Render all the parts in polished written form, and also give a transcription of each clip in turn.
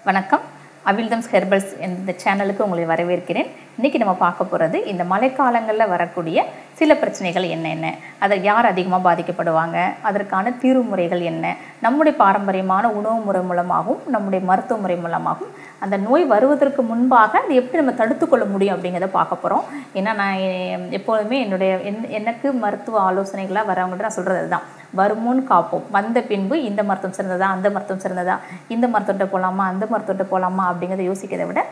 வணக்கம். அவிழ்தம்ஸ் ஹெர்பல்ஸ் இந்த சேனலுக்கு உங்களை வரவேற்கிறேன். இன்றைக்கி நம்ம பார்க்க போகிறது இந்த மழைக்காலங்களில் வரக்கூடிய சில பிரச்சனைகள் என்னென்ன, அதை யார் அதிகமாக பாதிக்கப்படுவாங்க, அதற்கான தீர்வு முறைகள் என்ன, நம்முடைய பாரம்பரியமான உணவு முறை மூலமாகவும் நம்முடைய மருத்துவ முறை மூலமாகவும் அந்த நோய் வருவதற்கு முன்பாக அதை எப்படி நம்ம தடுத்துக்கொள்ள முடியும் அப்படிங்கிறத பார்க்க போகிறோம். ஏன்னா நான் எப்போதுமே எனக்கு மருத்துவ ஆலோசனைகளாக வரவங்கள்ட்ட நான் சொல்கிறது அதுதான், வருமுன் காப்போம், வந்த பின்பு இந்த மருத்துவம் சிறந்ததா, அந்த மருத்துவம் சிறந்ததா, இந்த மருத்துவத்தை போகலாமா, அந்த மருத்துவத்தை போகலாமா அப்படிங்கிறத யோசிக்கிறதை விட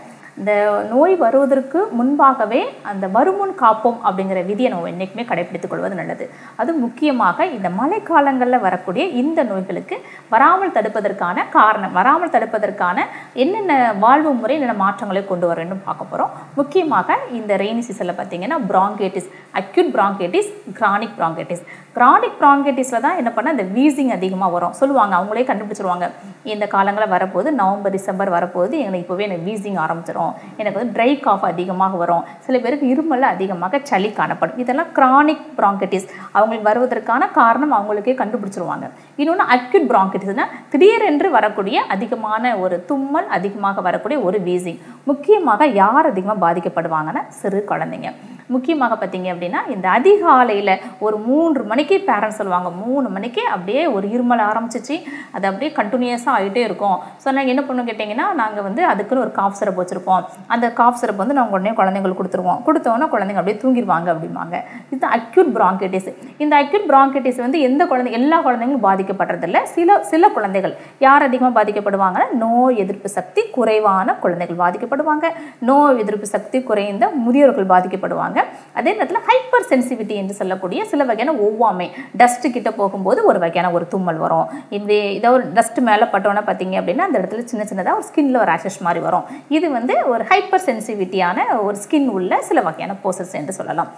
இந்த நோய் வருவதற்கு முன்பாகவே அந்த வருமுன் காப்போம் அப்படிங்கிற விதியை நம்ம என்றைக்குமே கடைபிடித்துக் கொள்வது நல்லது. அது முக்கியமாக இந்த மழைக்காலங்களில் வரக்கூடிய இந்த நோய்களுக்கு வராமல் தடுப்பதற்கான காரணம், வராமல் தடுப்பதற்கான என்னென்ன வாழ்வு முறை, என்னென்ன மாற்றங்களை கொண்டு வர வேண்டும் பார்க்க போகிறோம். முக்கியமாக இந்த ரெய்னி சீசனில் பார்த்தீங்கன்னா bronchitis, acute bronchitis, chronic bronchitis. Chronic பிராங்கைட்டிஸில் தான் என்ன பண்ணால் இந்த வீசிங் அதிகமாக வரும் சொல்லுவாங்க, அவங்களே கண்டுபிடிச்சிருவாங்க. இந்த காலங்களில் வரப்போது நவம்பர் டிசம்பர் வரப்போது எனக்கு இப்போவே எனக்கு வீசிங் ஆரம்பிச்சிடும், எனக்கு வந்து ட்ரை காஃப் அதிகமாக வரும், சில பேருக்கு இருமல் அதிகமாக சளி காணப்படும். இதெல்லாம் கிரானிக் பிராங்கைட்டிஸ். அவங்களுக்கு வருவதற்கான காரணம் அவங்களுக்கே கண்டுபிடிச்சிருவாங்க. இன்னொன்று அக்யூட் பிராங்கைட்டிஸ்னால் திடீரென்று வரக்கூடிய அதிகமான ஒரு தும்மல், அதிகமாக வரக்கூடிய ஒரு வீசிங். முக்கியமாக யார் அதிகமாக பாதிக்கப்படுவாங்கன்னா சிறு குழந்தைங்க. முக்கியமாக பார்த்தீங்க அப்படின்னா இந்த அதிகாலையில் ஒரு 3 மணிக்கு பேரண்ட்ஸ் சொல்லுவாங்க, 3 மணிக்கு அப்படியே ஒரு இருமல் ஆரம்பிச்சிச்சு, அது அப்படியே கண்டினியூஸாக ஆகிட்டே இருக்கும். ஸோ நாங்கள் என்ன பண்ணோம் கேட்டிங்கன்னா, நாங்கள் வந்து அதுக்குன்னு ஒரு காஃப் சிரப் வச்சுருப்போம். அந்த காஃப் சிரப் வந்து நாங்கள் உடனே குழந்தைங்களுக்கு கொடுத்தோன்னா குழந்தைங்க அப்படியே தூங்கிடுவாங்க அப்படிம்பாங்க. இது அக்யூட் பிராங்கைட்டிஸ். இந்த அக்யூட் பிராங்கைட்டிஸ் வந்து எல்லா குழந்தைங்களும் பாதிக்கப்படுறதில்ல. சில குழந்தைகள் யார் அதிகமாக பாதிக்கப்படுவாங்கன்னா நோய் எதிர்ப்பு சக்தி குறைவான குழந்தைகள் பாதிக்கப்படுவாங்க, நோய் எதிர்ப்பு சக்தி குறைந்த முதியோர்கள் பாதிக்கப்படுவாங்க. அதே நேரத்தில் ஹைப்பர் சென்சிட்டிவிட்டி என்று சொல்லக்கூடிய சில வகையான ஒவ்வாமை, டஸ்ட் கிட்ட போகும்போது ஒரு வகையான ஒரு தும்மல் வரும். இதை ஒரு டஸ்ட் மேலே பட்டோன்னா பார்த்தீங்க அப்படின்னா அந்த இடத்துல சின்னதாக ஒரு ஸ்கின்ல ஒரு ரேஷஸ் மாதிரி வரும். இது வந்து ஒரு ஹைப்பர் சென்சிட்டிவிட்டியான ஒரு ஸ்கின் உள்ள சில வகையான போசஸ் என்று சொல்லலாம்.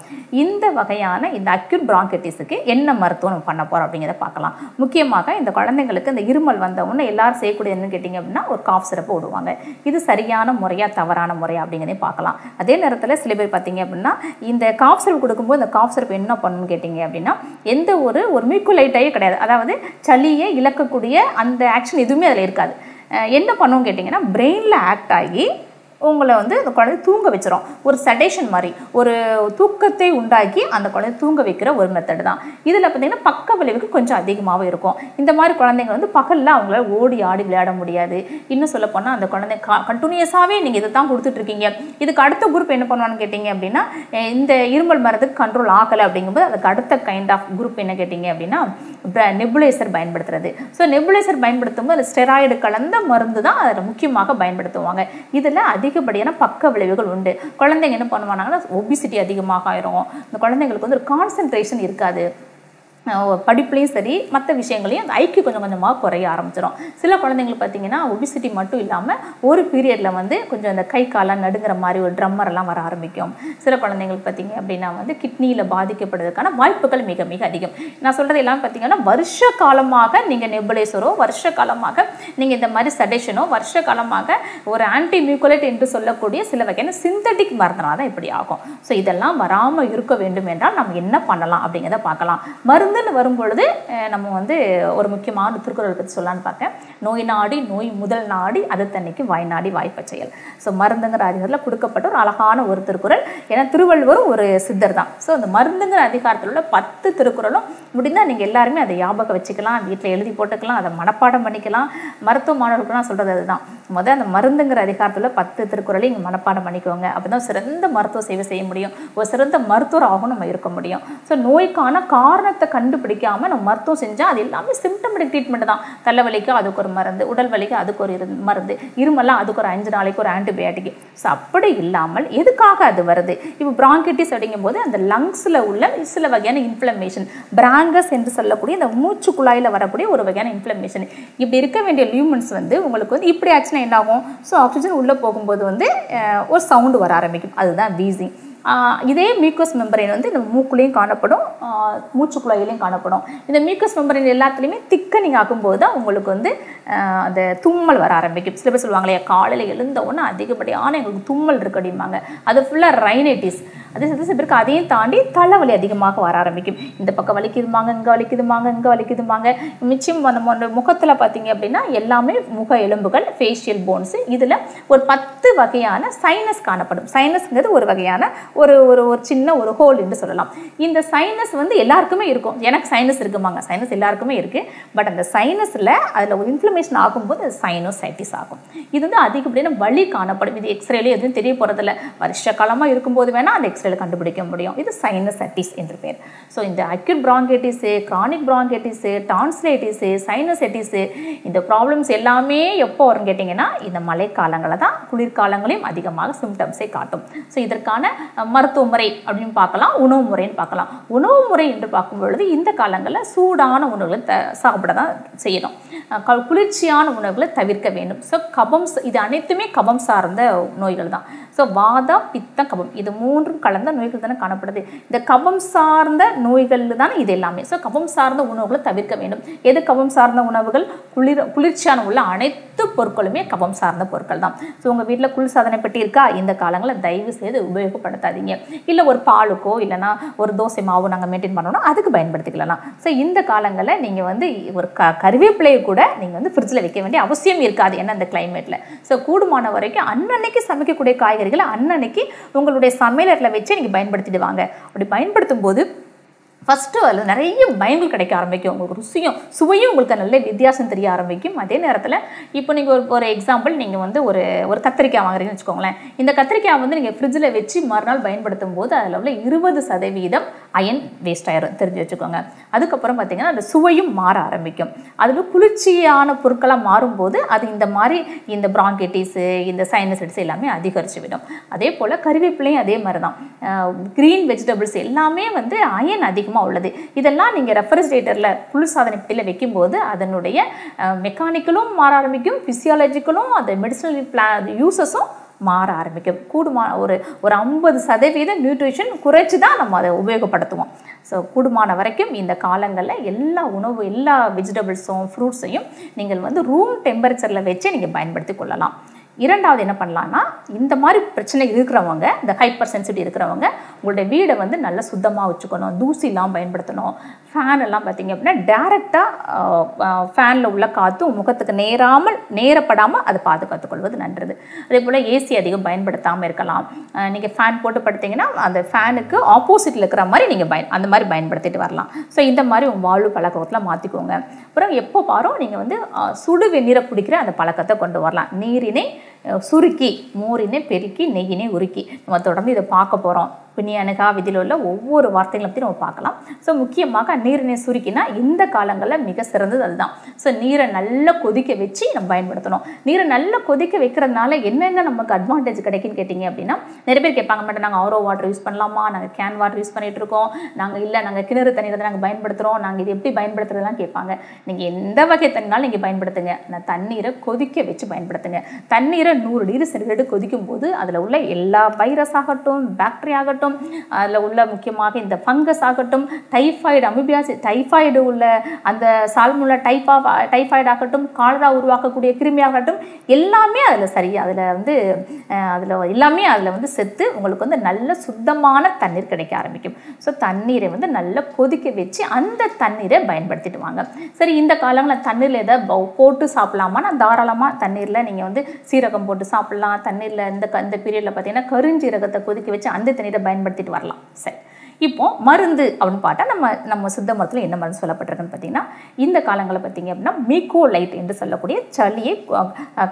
இந்த வகையான இந்த அக்யூட் பிராங்கைட்டிஸுக்கு என்ன மருத்துவம் நம்ம பண்ண போகிறோம் அப்படிங்கிறத பார்க்கலாம். முக்கியமாக இந்த குழந்தைங்களுக்கு இந்த இருமல் வந்தவுடனே எல்லாரும் செய்யக்கூடிய என்னன்னு கேட்டிங்க அப்படின்னா ஒரு காஃப் சிரப்பு விடுவாங்க. இது சரியான முறையா தவறான முறையா அப்படிங்கிறதையும் பார்க்கலாம். அதே நேரத்தில் சில பேர் பார்த்தீங்க அப்படின்னா இந்த காஃப் சிரப் கொடுக்கும்போது இந்த காஃப் சிரப் என்ன பண்ணணும்னு கேட்டிங்க அப்படின்னா எந்த ஒரு மியூக்குலைட்டாயே கிடையாது, அதாவது சளியை இழக்கக்கூடிய அந்த ஆக்ஷன் எதுவுமே அதில் இருக்காது. என்ன பண்ணுவோம் கேட்டிங்கன்னா பிரெயினில் ஆக்ட் ஆகி உங்களை வந்து அந்த குழந்தை தூங்க வச்சிரும். ஒரு செடேஷன் மாதிரி ஒரு தூக்கத்தை உண்டாக்கி அந்த குழந்தை தூங்க வைக்கிற ஒரு மெத்தட் தான். இதில் பார்த்தீங்கன்னா பக்க விளைவுகள் கொஞ்சம் அதிகமாகவே இருக்கும். இந்த மாதிரி குழந்தைங்க வந்து பகலில் அவங்களால ஓடி ஆடி விளையாட முடியாது. இன்னும் சொல்ல போனால் அந்த குழந்தை கண்டினியூஸாகவே நீங்கள் இதை தான் கொடுத்துட்ருக்கீங்க. இதுக்கு அடுத்த குரூப் என்ன பண்ணுவான்னு கேட்டிங்க அப்படின்னா, இந்த இருமல் மருந்துக்கு கண்ட்ரோல் ஆகலை அப்படிங்கும்போது அதுக்கு அடுத்த கைண்ட் ஆஃப் குரூப் என்ன கேட்டிங்க அப்படின்னா நெபுலைசர் பயன்படுத்துறது. ஸோ நெபுலைசர் பயன்படுத்தும் போது ஸ்டெராய்டு கலந்த மருந்து தான் அதில் முக்கியமாக பயன்படுத்துவாங்க. இதில் அதிகப்படியான பக்க விளைவுகள் உண்டு. குழந்தைங்க என்ன பண்ணுவாங்கன்னா ஒபிசிட்டி அதிகமாக ஆயிரும். இந்த குழந்தைங்களுக்கு வந்து ஒரு கான்சன்ட்ரேஷன் இருக்காது, படிப்புலையும் சரி மற்ற விஷயங்களையும் அந்த ஐக்கியம் கொஞ்சம் கொஞ்சமாக குறைய ஆரம்பிச்சிடும். சில குழந்தைங்களுக்கு பார்த்தீங்கன்னா ஒபிசிட்டி மட்டும் இல்லாமல் ஒரு பீரியடில் வந்து கொஞ்சம் அந்த கை காலம் நடுங்கிற மாதிரி ஒரு ட்ரம்மரெல்லாம் வர ஆரம்பிக்கும். சில குழந்தைங்களுக்கு பார்த்தீங்க அப்படின்னா வந்து கிட்னியில் பாதிக்கப்படுறதுக்கான வாய்ப்புகள் மிக மிக அதிகம். நான் சொல்கிறது எல்லாம் பார்த்தீங்கன்னா வருஷ காலமாக நீங்கள் நெபுலைசரோ, வருஷ காலமாக நீங்கள் இந்த மாதிரி சடேஷனோ, வருஷ காலமாக ஒரு ஆன்டி மியூக்குலேட் என்று சொல்லக்கூடிய சில வகையான சிந்தட்டிக் மருந்துனால தான் இப்படி ஆகும். ஸோ இதெல்லாம் வராமல் இருக்க வேண்டும் என்றால் நம்ம என்ன பண்ணலாம் அப்படிங்கிறத பார்க்கலாம். மருந்துன்னு வரும்பொழுது நம்ம வந்து ஒரு முக்கியமான திருக்குறள் பற்றி சொல்லலான்னு பார்க்கேன். நோய் நாடி நோய் முதல் நாடி அது தன்னைக்கு வாய் நாடி வாய்ப்பச் செயல். ஸோ மருந்துங்கிற அதிகாரத்தில் கொடுக்கப்பட்ட ஒரு அழகான ஒரு திருக்குறள். ஏன்னா திருவள்ளுவரும் ஒரு சித்தர் தான். ஸோ அந்த மருந்துங்கிற அதிகாரத்தில் உள்ள 10 திருக்குறளும் முடிந்தால் நீங்கள் எல்லாருமே அதை ஞாபகம் வச்சுக்கலாம், வீட்டில் எழுதி போட்டுக்கலாம், அதை மனப்பாடம் பண்ணிக்கலாம். மருத்துவ மாணவர்களுக்கு சொல்கிறது அதுதான், முதல் அந்த மருந்துங்கிற அதிகாரத்தில் 10 திருக்குறளையும் இங்கே மனப்பாடம் பண்ணிக்கோங்க. அப்போ தான் சிறந்த மருத்துவ சேவை செய்ய முடியும், ஒரு சிறந்த மருத்துவராகவும் நம்ம இருக்க முடியும். ஸோ நோய்க்கான காரணத்தை கண்டுபிடிக்காமல் நம்ம மருத்துவம் செஞ்சால் அது எல்லாமே சிம்டமெட்டிக் ட்ரீட்மெண்ட் தான். தலைவலிக்கு அதுக்கு ஒரு மருந்து, உடல் வலிக்கு அதுக்கு ஒரு மருந்து, இருமல்லாம் அதுக்கு ஒரு 5 நாளைக்கு ஒரு ஆன்டிபயோட்டிக். ஸோ அப்படி இல்லாமல் எதுக்காக அது வருது? இப்போ பிராங்கைட்டிஸ் அப்படிங்கும் போது அந்த லங்ஸில் உள்ள சில வகையான இன்ஃப்ளமேஷன், பிராங்கஸ் என்று சொல்லக்கூடிய இந்த மூச்சு குழாயில் வரக்கூடிய ஒரு வகையான இன்ஃப்ளமேஷன். இப்படி இருக்க வேண்டிய லியூமன்ஸ் வந்து உங்களுக்கு வந்து இப்படி ஆச்சுன்னா என்ன ஆகும்? ஸோ ஆக்சிஜன் உள்ளே போகும்போது வந்து ஒரு சவுண்டு வர ஆரம்பிக்கும், அதுதான் வீசிங். இதே மியூக்கஸ் மெம்பரைன் வந்து இந்த மூக்குலையும் காணப்படும், மூச்சுக்குழாயிலையும் காணப்படும். இந்த மியூக்கஸ் மெம்பரைன் எல்லாத்துலேயுமே திக்கனிங் ஆகும்போது தான் உங்களுக்கு வந்து அந்த தும்மல் வர ஆரம்பிக்கும். சில பேர் சொல்லுவாங்களே காலையில் எழுந்த உடனே அதிகப்படியான எங்களுக்கு தும்மல் இருக்கு அப்படிம்பாங்க. அது ஃபுல்லாக ரைனைட்டிஸ். அதே சில பேருக்கு அதையும் தாண்டி தலைவலி அதிகமாக வர ஆரம்பிக்கும். இந்த பக்கம் வலிக்குதுமாங்க, இங்கே வலிக்குதுமாங்க, இங்கே வலிக்குதுமாங்க. மிச்சம் நம்ம முகத்தில் பார்த்தீங்க அப்படின்னா எல்லாமே முக எலும்புகள், ஃபேஷியல் போன்ஸு. இதில் ஒரு 10 வகையான சைனஸ் காணப்படும். சைனஸ்ங்கிறது ஒரு வகையான ஒரு ஒரு ஒரு சின்ன ஒரு ஹோல் என்று சொல்லலாம். இந்த சைனஸ் வந்து எல்லாருக்குமே இருக்கும். எனக்கு சைனஸ் இருக்குமாங்க, சைனஸ் எல்லாருக்குமே இருக்குது. பட் அந்த சைனஸில் அதில் ஒரு இன்ஃப்ளமேஷன் ஆகும்போது அது சைனோசைட்டிஸ் ஆகும். இது வந்து அதிகப்படியான வலி காணப்படும். இது எக்ஸ்ரேல எதுவும் தெரிய போகிறதில்ல. வருஷ காலமாக இருக்கும்போது வேணால் அந்த எக்ஸ்ரேல கண்டுபிடிக்க முடியும். இது சைனசைட்டிஸ் என்று பேர். ஸோ இந்த அக்யூட் பிராங்கைட்டிஸு, கிரானிக் பிராங்கைட்டிஸு, டான்சிலைட்டிஸு, சைனசைட்டிஸு, இந்த ப்ராப்ளம்ஸ் எல்லாமே எப்போ வரும்னு கேட்டிங்கன்னா இந்த மழைக்காலங்களில் தான். குளிர்காலங்களையும் அதிகமாக சிம்டம்ஸை காட்டும். ஸோ இதற்கான மருத்துவ முறை அப்படின்னு பார்க்கலாம், உணவு முறைன்னு பார்க்கலாம். உணவு முறை என்று பார்க்கும் பொழுது இந்த காலங்களில் சூடான உணவுகளை சாப்பிட தான் செய்யணும். குளிர்ச்சியான உணவுகளை தவிர்க்க வேண்டும். ஸோ கபம், இது அனைத்துமே கபம் சார்ந்த நோய்கள் தான். ஸோ வாதம், பித்தம், கபம் இது மூன்றும் கலந்த நோய்கள் தானே காணப்படுது. இந்த கபம் சார்ந்த நோய்கள் தானே இது எல்லாமே. ஸோ கபம் சார்ந்த உணவுகளை தவிர்க்க வேண்டும். எது கபம் சார்ந்த உணவுகள்? குளிர்ச்சியான உள்ள அனைத்து பொருட்களுமே கபம் சார்ந்த பொருட்கள் தான். ஸோ உங்கள் வீட்டில் குளிர்சாதனை பெட்டி இருக்கா? இந்த காலங்களில் தயவு செய்து உபயோகப்படுத்தாதீங்க. இல்லை ஒரு பாலுக்கோ இல்லைனா ஒரு தோசை மாவு நாங்கள் மெயின்டைன் பண்ணோம்னா அதுக்கு பயன்படுத்திக்கலாம். ஸோ இந்த காலங்களில் நீங்கள் வந்து ஒரு கருவேப்பிலையை கூட நீங்கள் வந்து ஃப்ரிட்ஜில் வைக்க வேண்டிய அவசியம் இருக்காது. ஏன்னா அந்த கிளைமேட்டில். ஸோ கூடுமான வரைக்கும் அன்னன்னைக்கு சமைக்கக்கூடிய காய்கறிகளை அன்னன்னைக்கு உங்களுடைய சமையலறையில் வச்சு நீங்கள் பயன்படுத்திடுவாங்க. அப்படி பயன்படுத்தும் போது ஃபஸ்ட்டு அதில் நிறைய பயன்கள் கிடைக்க ஆரம்பிக்கும். உங்களுக்கு ருசியும் சுவையும் உங்களுக்கு நல்ல வித்தியாசம் தெரிய ஆரம்பிக்கும். அதே நேரத்தில் இப்போ நீங்கள் ஒரு எக்ஸாம்பிள், நீங்கள் வந்து ஒரு கத்திரிக்காய் வாங்குறீங்கன்னு வச்சுக்கோங்களேன். இந்த கத்திரிக்காய் வந்து நீங்கள் ஃப்ரிட்ஜில் வச்சு மறுநாள் பயன்படுத்தும் போது அதில் உள்ள 20% அயன் வேஸ்ட் ஆயிரும், தெரிஞ்சு வச்சுக்கோங்க. அதுக்கப்புறம் பார்த்தீங்கன்னா அந்த சுவையும் மாற ஆரம்பிக்கும். அதில் குளிர்ச்சியான பொருட்களாக மாறும்போது அது இந்த பிராங்கைட்டிஸு, இந்த சைனசைட்டிஸ் எல்லாமே அதிகரித்து விடும். அதே போல் கறிவேப்பிலையும் அதே மாதிரி தான். க்ரீன் வெஜிடபிள்ஸ் எல்லாமே வந்து அயன் அதிகம் உள்ளது. இதெல்லாம் நீங்கள் ரெஃப்ரிஜரேட்டரில் குளிர்சாதனை பெட்டியில் வைக்கும்போது அதனுடைய மெக்கானிக்கலும் மாற ஆரம்பிக்கும், ஃபிசியாலஜிக்கலும் அந்த மெடிசனல் யூசஸும் மாற ஆரம்பிக்கும். ஒரு 50% நியூட்ரிஷன் குறைச்சி தான் நம்ம அதை உபயோகப்படுத்துவோம். ஸோ கூடுமான வரைக்கும் இந்த காலங்களில் எல்லா வெஜிடபிள்ஸும் ஃப்ரூட்ஸையும் நீங்கள் வந்து ரூம் டெம்பரேச்சரில் வச்சு நீங்கள் பயன்படுத்தி கொள்ளலாம். இரண்டாவது என்ன பண்ணலான்னா, இந்த மாதிரி பிரச்சனை இருக்கிறவங்க, இந்த ஹைப்பர் சென்சிட்டிவ் இருக்கிறவங்க உங்களுடைய வீடை வந்து நல்லா சுத்தமாக வச்சுக்கணும். தூசிலாம் பயன்படுத்தணும். ஃபேன் எல்லாம் பார்த்தீங்க அப்படின்னா டேரெக்டாக ஃபேனில் உள்ள காற்று முகத்துக்கு நேரப்படாமல் அதை பாதுகாத்துக்கொள்வது நல்லது. அதே போல் ஏசி அதிகம் பயன்படுத்தாமல் இருக்கலாம். நீங்கள் ஃபேன் போட்டு படுத்திங்கன்னா அந்த ஃபேனுக்கு ஆப்போசிட்டில் இருக்கிற மாதிரி நீங்கள் அந்த மாதிரி பயன்படுத்திட்டு வரலாம். ஸோ இந்த மாதிரி உங்கள் வாழ்வு பழக்கத்தில் மாற்றிக்கோங்க. அப்புறம் எப்போ பாரும் நீங்கள் வந்து சுடு வெந்நீரை குடிக்கிற அந்த பழக்கத்தை கொண்டு வரலாம். நீரினை சுருக்கி, மோரினை பெருக்கி, நெய்யினை உருக்கி. நம்ம தொடர்ந்து இதை பார்க்க போகிறோம். பிணியணுகா விதியில் உள்ள ஒவ்வொரு வார்த்தைகளை பற்றி நம்ம பார்க்கலாம். ஸோ முக்கியமாக நீரினை சுருக்கினா இந்த காலங்களில் மிக சிறந்தது அதுதான். ஸோ நீரை நல்லா கொதிக்க வச்சு நம்ம பயன்படுத்தணும். நீரை நல்லா கொதிக்க வைக்கிறதுனால என்னென்ன நமக்கு அட்வான்டேஜ் கிடைக்குன்னு கேட்டிங்க அப்படின்னா, நிறைய பேர் கேட்பாங்க, மட்டும் நாங்கள் ஆரோ வாட்டர் யூஸ் பண்ணலாமா, நாங்கள் கேன் வாட்டர் யூஸ் பண்ணிகிட்டு இருக்கோம், நாங்கள் கிணறு தண்ணீரை தான் நாங்கள் பயன்படுத்துகிறோம், நாங்கள் இது எப்படி பயன்படுத்துறதுலாம் கேட்பாங்க. நீங்கள் எந்த வகை தண்ணினாலும் நீங்கள் பயன்படுத்துங்க. நான் தண்ணீரை கொதிக்க வச்சு பயன்படுத்துங்க. தண்ணீரை 100 டிகிரி சென்டிகிரேட் கொதிக்கும் போது அதில் உள்ள எல்லா வைரஸ் ஆகட்டும், பாக்டீரியா ஆகட்டும், அதில் உள்ள முக்கியமாக இந்த ஃபங்கஸ் ஆகட்டும், டைஃபாய்டு, அமீபியாசிஸ், டைஃபாய்டு உள்ள அந்த சால்முல்லா டைஃபாய்டு ஆகட்டும், காலரா உருவாக்கக்கூடிய கிருமியாகட்டும், எல்லாமே அதில் எல்லாமே செத்து உங்களுக்கு வந்து நல்ல சுத்தமான தண்ணீர் கிடைக்க ஆரம்பிக்கும். ஸோ தண்ணீரை வந்து நல்லா கொதிக்க வச்சு அந்த தண்ணீரை பயன்படுத்திட்டு வாங்க. சரி, இந்த காலங்களில் தண்ணீரில் எதாவது போட்டு சாப்பிடலாமா? நான் தாராளமாக தண்ணீரில் நீங்கள் வந்து சீரகம் போட்டு சாப்பிடலாம். தண்ணீரில் இந்த பீரியடில் பார்த்தீங்கன்னா கருஞ்சீரகத்தை கொதிக்க வச்சு அந்த தண்ணீரை பயன்படுத்திட்டு வரலாம். சரி, இப்போ மருந்து அப்படின்னு பார்த்தா நம்ம சித்த மருத்துவத்தில் என்ன மருந்து சொல்லப்பட்டிருக்குன்னு பார்த்தீங்கன்னா, இந்த காலங்களில் பார்த்தீங்க அப்படின்னா மீகோலைட் என்று சொல்லக்கூடிய சளியை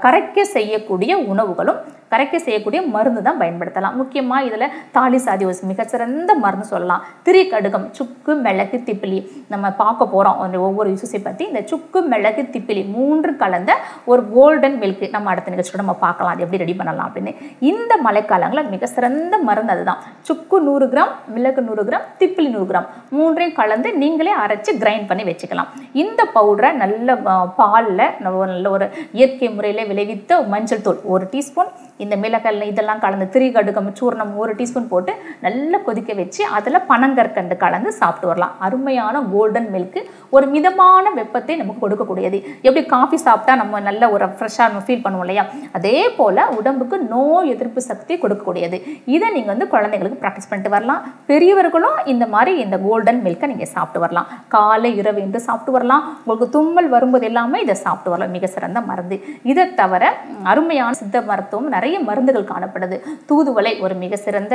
கரைக்க செய்யக்கூடிய உணவுகளும் கரைக்க செய்யக்கூடிய மருந்து தான் பயன்படுத்தலாம். முக்கியமாக இதில் தாலிசாதியோஸ் மிகச்சிறந்த மருந்து சொல்லலாம். திரிகடுகம், சுக்கு, மிளகு, திப்பிலி நம்ம பார்க்க போகிறோம் ஒவ்வொரு யூசஸை பற்றி. இந்த சுக்கு, மிளகு, திப்பிலி 3 கலந்த ஒரு கோல்டன் மில்க் நம்ம அடுத்த நிகழ்ச்சியோட நம்ம பார்க்கலாம் அது எப்படி ரெடி பண்ணலாம் அப்படின்னு. இந்த மழைக்காலங்களில் மிக சிறந்த மருந்து அதுதான். சுக்கு 100 கிராம், மிளகு 100 கிராம், திப்பிலி 100 கிராம் 3ஐயும் கலந்து நீங்களே அரைச்சி கிரைண்ட் பண்ணி வச்சுக்கலாம். இந்த பவுடரை நல்ல பாலில் நல்ல ஒரு இயற்கை முறையில் விளைவித்த மஞ்சள் தூள் 1 டீஸ்பூன், இந்த மிளகல் இதெல்லாம் கலந்து திரிகடுகம் சூர்ணம் 1 டீஸ்பூன் போட்டு நல்லா கொதிக்க வச்சு அதில் பனங்கற்கண்டு கலந்து சாப்பிட்டு வரலாம். அருமையான கோல்டன் மில்க், ஒரு மிதமான வெப்பத்தை நமக்கு கொடுக்கக்கூடியது. எப்படி காஃபி சாப்பிட்டா நம்ம நல்ல ஒரு ஃப்ரெஷ்ஷாக நம்ம ஃபீல் பண்ணுவோம் இல்லையா, அதே போல் உடம்புக்கு நோய் எதிர்ப்பு சக்தி கொடுக்கக்கூடியது. இதை நீங்கள் வந்து குழந்தைங்களுக்கு ப்ராக்டிஸ் பண்ணிட்டு வரலாம். பெரியவர்களும் இந்த மாதிரி இந்த கோல்டன் மில்கை நீங்கள் சாப்பிட்டு வரலாம். காலை இரவு என்று சாப்பிட்டு வரலாம். உங்களுக்கு தும்மல் வரும்போது எல்லாமே இதை சாப்பிட்டு வரலாம். மிக சிறந்த மருந்து. இதை தவிர அருமையான சித்த மருத்துவம் நிறைய மருந்துகள் காணப்படுது. தூதுவளை ஒரு மிக சிறந்த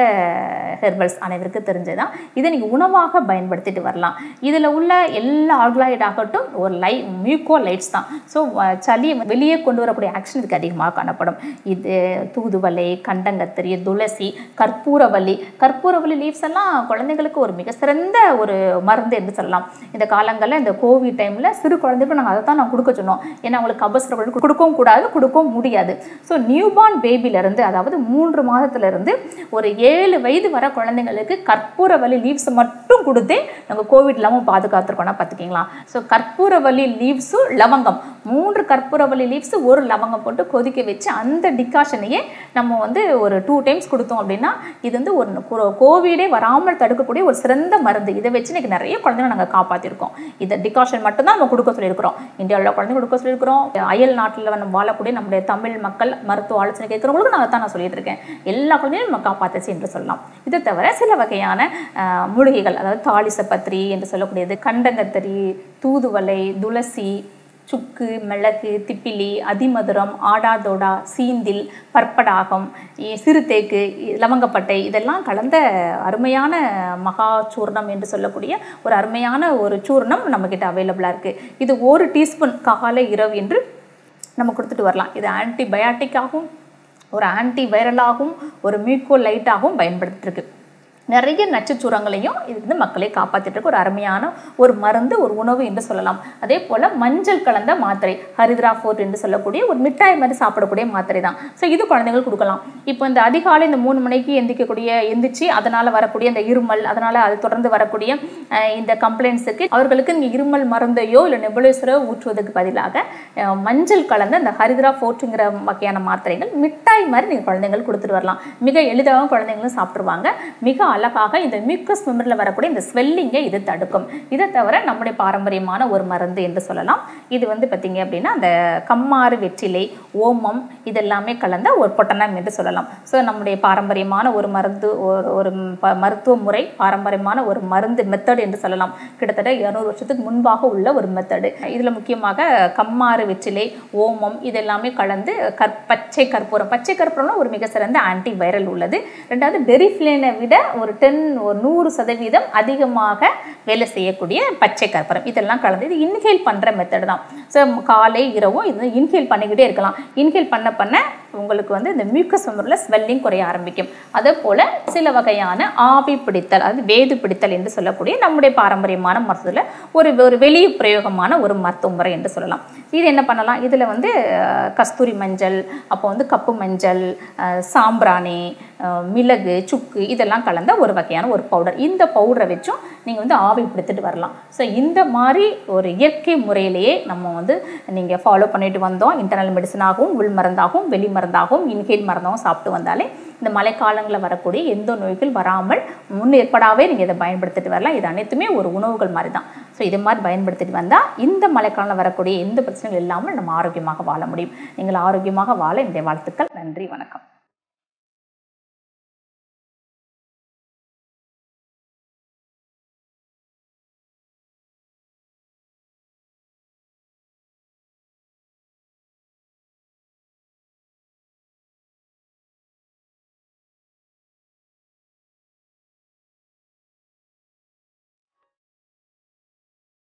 ஹெர்பல்ஸ், அனைவருக்கு தெரிஞ்சதான். இதை நீங்கள் உணவாக பயன்படுத்திட்டு வரலாம். இதில் உள்ள எல்லா ஆல்கலாய்டு ஆகட்டும் ஒரு மியூக்கோ லைட்ஸ் தான். ஸோ சளியை வெளியே கொண்டு வரக்கூடிய ஆக்ஷன் இதுக்கு அதிகமாக காணப்படும். இது தூதுவளை, கண்டங்கத்திரி, துளசி, கற்பூரவள்ளி லீவ்ஸ் எல்லாம் குழந்தைங்களுக்கு ஒரு மிக சிறந்த ஒரு மருந்து என்று சொல்லலாம். இந்த காலங்களில் இந்த கோவிட் டைமில் சிறு குழந்தைகளுக்கு நாங்கள் அதை தான் நான் கொடுக்க சொன்னோம். ஏன்னா அவங்களுக்கு கபசுர கொடுக்கவும் கூடாது, கொடுக்கவும் முடியாது. ஸோ நியூபார்ன் பேபிலிருந்து, அதாவது 3 மாதத்துலேருந்து ஒரு 7 வயது வர குழந்தைங்களுக்கு கற்பூரவள்ளி லீவ்ஸ் மட்டும் கொடுத்தே நாங்கள் கோவிட் இல்லாமல் பாதுகாத்துருக்கோம்னா பார்த்துக்கிங்களா. ஸோ கற்பூரவள்ளி லீவ்ஸும் லவங்கம், 3 கற்பூரவள்ளி லீவ்ஸ் 1 லவங்கம் போட்டு கொதிக்க வச்சு அந்த டிகாஷனையே நம்ம வந்து ஒரு 2 டைம்ஸ் கொடுத்தோம் அப்படின்னா இது வந்து ஒரு கோவிடே வராமல் தடுக்கக்கூடிய ஒரு சிறந்த மருந்து. இதை வச்சு இன்றைக்கி நிறைய குழந்தைங்க நாங்கள் காப்பாற்றிருக்கோம். இந்த டிகாஷன் மட்டும்தான் நம்ம கொடுக்க சொல்லியிருக்கிறோம். இந்தியாவில் குழந்தைங்க கொடுக்க சொல்லியிருக்கிறோம். அயல் நாட்டில் நம்ம வாழக்கூடிய நம்முடைய தமிழ் மக்கள் மருத்துவ ஆலோசனை கேட்குறவங்களுக்கும் நாங்கள் தான் நான் சொல்லிட்டு இருக்கேன். எல்லா குழந்தையும் நம்ம காப்பாற்றுச்சு என்று சொல்லலாம். இதை தவிர சில வகையான மூலிகைகள், அதாவது தாளிசப்பத்திரி என்று சொல்லக்கூடியது, கண்டங்கத்திரி, தூதுவளை, துளசி, சுக்கு, மிளகு, திப்பிலி, அதிமதுரம், ஆடாதோடா, சீந்தில், பற்படாகம், சிறுதேக்கு, லவங்கப்பட்டை இதெல்லாம் கலந்த அருமையான மகா சூர்ணம் என்று சொல்லக்கூடிய ஒரு அருமையான ஒரு சூர்ணம் நம்மக்கிட்ட அவைலபிளாக இருக்குது. இது 1 டீஸ்பூன் காலை இரவு என்று நம்ம கொடுத்துட்டு வரலாம். இது ஆன்டிபயாட்டிக்காகவும் ஒரு ஆன்டி வைரலாகவும் ஒரு மியூக்கோ லைட்டாகவும் பயன்படுத்திருக்கு. நிறைய நச்சுச்சுரங்களையும் இது வந்து மக்களை காப்பாற்றிட்டு இருக்க ஒரு அருமையான ஒரு மருந்து, ஒரு உணவு என்று சொல்லலாம். அதே போல் மஞ்சள் கலந்த மாத்திரை, ஹரித்ரா ஃபோர்ட் என்று சொல்லக்கூடிய ஒரு மிட்டாய் மாதிரி சாப்பிடக்கூடிய மாத்திரை தான். ஸோ இது குழந்தைங்களுக்கு கொடுக்கலாம். இப்போ இந்த அதிகாலை இந்த 3 மணிக்கு எந்திரிச்சு அதனால் வரக்கூடிய இந்த இருமல், அதனால் அது தொடர்ந்து வரக்கூடிய இந்த கம்ப்ளைண்ட்ஸுக்கு அவர்களுக்கு நீங்கள் இருமல் மருந்தையோ இல்லை நெபுலைசரோ ஊற்றுவதற்கு பதிலாக மஞ்சள் கலந்த இந்த ஹரித்ரா ஃபோர்ட்டுங்கிற வகையான மாத்திரைகள் மிட்டாய் மாதிரி நீங்கள் குழந்தைங்களுக்கு கொடுத்துட்டு வரலாம். மிக எளிதாக குழந்தைங்களும் சாப்பிட்ருவாங்க. மிக அழகாக இந்த மியூக்கஸ் மெம்பரில் வரக்கூடிய இந்த ஸ்வெல்லிங்கை இது தடுக்கும். இதை தவிர நம்முடைய பாரம்பரியமான ஒரு மருந்து என்று சொல்லலாம். இது வந்து பார்த்திங்க அப்படின்னா அந்த கம்மாறு வெற்றிலை, ஓமம் இதெல்லாமே கலந்த ஒரு பொட்டனம் என்று சொல்லலாம். ஸோ நம்முடைய பாரம்பரியமான ஒரு மருந்து, ஒரு மருத்துவ முறை, பாரம்பரியமான ஒரு மருந்து மெத்தட் என்று சொல்லலாம். கிட்டத்தட்ட 200 வருஷத்துக்கு முன்பாக உள்ள ஒரு மெத்தடு. இதில் முக்கியமாக கம்மாறு வெற்றிலை, ஓமம் இதெல்லாமே கலந்து பச்சை கற்பூரம்னா ஒரு மிக சிறந்த ஆன்டி வைரல் உள்ளது. ரெண்டாவது பெரிஃபிளேனை விட ஒரு 100% அதிகமாக வேலை செய்யக்கூடிய பச்சை கற்பூரம் இதெல்லாம் கலந்து இது இன்ஹேல் பண்ணுற மெத்தட் தான். ஸோ காலை இரவும் இது இன்ஹேல் பண்ணிக்கிட்டே இருக்கலாம். இன்ஹேல் பண்ண உங்களுக்கு வந்து இந்த மியூக்கஸ் மெம்பரில் ஸ்வெல்லிங் குறைய ஆரம்பிக்கும். அதே போல் சில வகையான ஆவி பிடித்தல், அதாவது வேது பிடித்தல் என்று சொல்லக்கூடிய நம்முடைய பாரம்பரியமான மருத்துவத்தில் ஒரு வெளி பிரயோகமான ஒரு மருத்துவ முறை என்று சொல்லலாம். இது என்ன பண்ணலாம், இதில் வந்து கஸ்தூரி மஞ்சள், அப்போ வந்து கப்பு மஞ்சள், சாம்பிராணி, மிளகு, சுக்கு இதெல்லாம் கலந்த ஒரு வகையான ஒரு பவுடர். இந்த பவுடரை வச்சும் நீங்கள் வந்து ஆவி பிடித்துட்டு வரலாம். ஸோ இந்த மாதிரி ஒரு இயற்கை முறையிலேயே நம்ம வந்து நீங்கள் ஃபாலோ பண்ணிட்டு வந்தோம். இன்டர்னல் மெடிசனாகவும், உள் மருந்தாகவும், வெளி மருந்தாகவும், இன்ஹேல் மருந்தாகவும் சாப்பிட்டு வந்தாலே இந்த மழைக்காலங்களில் வரக்கூடிய எந்த நோய்கள் வராமல் முன்னேற்பாடாகவே நீங்கள் இதை பயன்படுத்திட்டு வரலாம். இது அனைத்துமே ஒரு உணவுகள் மாதிரி தான். ஸோ இது மாதிரி பயன்படுத்திட்டு வந்தால் இந்த மழைக்காலம் வரக்கூடிய எந்த பிரச்சனைகள் இல்லாமல் நம்ம ஆரோக்கியமாக வாழ முடியும். நீங்கள் ஆரோக்கியமாக வாழ என்னுடைய வாழ்த்துக்கள். நன்றி, வணக்கம்.